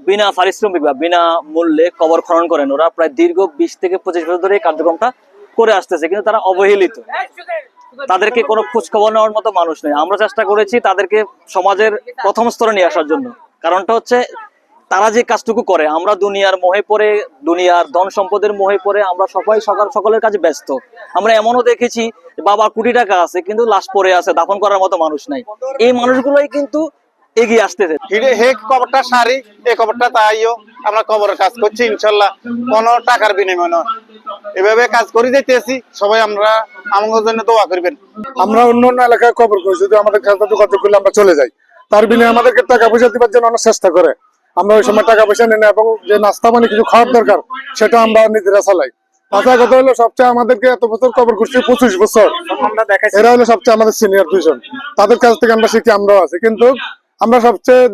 বিনা পারিশ্রমিক বা বিনা মূল্যে কবর খনন করেন। ওরা প্রায় দীর্ঘ 20 থেকে 25 বছর ধরে এই কার্যক্রমটা করে আসতেছে, কিন্তু তারা অবহেলিত। তাদেরকে কোনো খোঁজ খবর নেওয়ার মতো মানুষ নেই। আমরা চেষ্টা করেছি তাদেরকে সমাজের প্রথম স্তরে নিয়ে আসার জন্য। কারণটা হচ্ছে তারা যে কাজটুকু করে, আমরা দুনিয়ার মোহে পড়ে, দুনিয়ার ধন সম্পদের মোহে পড়ে আমরা সবাই সকলের কাছে ব্যস্ত। আমরা এমনও দেখেছি বাবা কোটি টাকা আছে কিন্তু লাশ পড়ে আছে, দাফন করার মতো মানুষ নাই। এই মানুষগুলোই কিন্তু এগিয়ে আসতেছে। হে কবরটা সারি, এই কবরটা তাইও আমরা কবরের কাজ করছি ইনশাল্লাহ, কোনো টাকার বিনিময় নয়। এভাবে কাজ করে যেতেছি, সবাই আমরা আমাদের জন্য দোয়া করবেন। আমরা অন্য অন্য এলাকায় কবর করি, যদি আমাদের কাছে যোগাযোগ করলে আমরা চলে যাই, তার বিনিময়ে আমাদেরকে টাকা পয়সা দিবার জন্য অনেক চেষ্টা করে। আমরা ওই সময় টাকা পয়সা নিই না, এবং যে নাস্তা মানে কিছু খাওয়ার দরকার সেটা আমরা নিজেরা চালাই। তাছাড়া কথা হলো সবচেয়ে আমাদেরকে এত বছর কবর করছি, 25 বছর, এরা হলো সবচেয়ে আমাদের সিনিয়র দুইজন। তাদের কাছ থেকে আমরা শিখি, আমরাও আছি। কিন্তু আমরা সবচেয়ে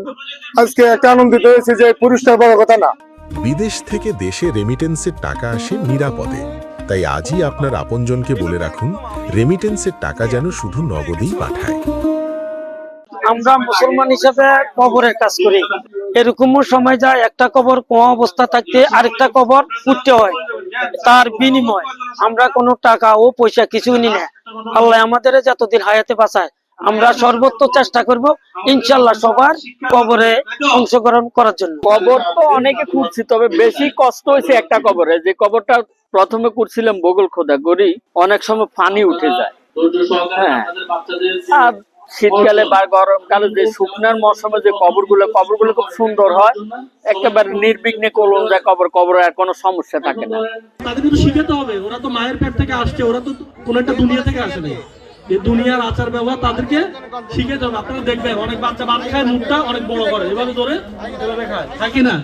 আজকে একটা আনন্দিত হয়েছি যে পুরস্কার বড় কথা না। বিদেশ থেকে দেশে রেমিটেন্সের টাকা আসে নিরাপদে। তাই আজই আপনার আপনজনকে বলে রাখুন, রেমিটেন্সের টাকা যেন শুধু নগদেই পাঠায়। আমরা মুসলমান হিসাবে কবরের কাজ করি। এরকম সময় যায় একটা কবর কোয়া অবস্থা থাকতে আরেকটা কবর পুঁততে হয়, তার বিনিময় আমরা কোনো টাকা ও পয়সা কিছুই নি না। আল্লাহ আমাদের যতদিন হায়াতে বাঁচায় আমরা সর্বোচ্চ চেষ্টা করব ইনশাল্লাহ সবার কবরে অংশগ্রহণ করার জন্য। কবর তো অনেকে খুঁজছি, তবে বেশি কষ্ট হয়েছে একটা কবরে। যে কবরটা প্রথমে করছিলাম বগল খোদা করি, অনেক সময় পানি উঠে যায়। হ্যাঁ, আর শীতকালে বা গরমকালে যে শুকনার মৌসুমে যে কবরগুলো খুব সুন্দর হয়, একেবারে নির্বিঘ্নে কলম যায় কবরে আর কোনো সমস্যা থাকে না। তাদের কিন্তু শিখাতে হবে, ওরা তো মায়ের পেট থেকে আসছে, ওরা তো কোন একটা দুনিয়া থেকে আসে নাই। এই দুনিয়ার আচার ব্যবহার তাদেরকে শিখাতে হবে। আপনারা দেখবেন অনেক বাচ্চা ভাত খায়, মুখটা অনেক বড় করে, এভাবে ধরে এভাবে খায়, থাকি না।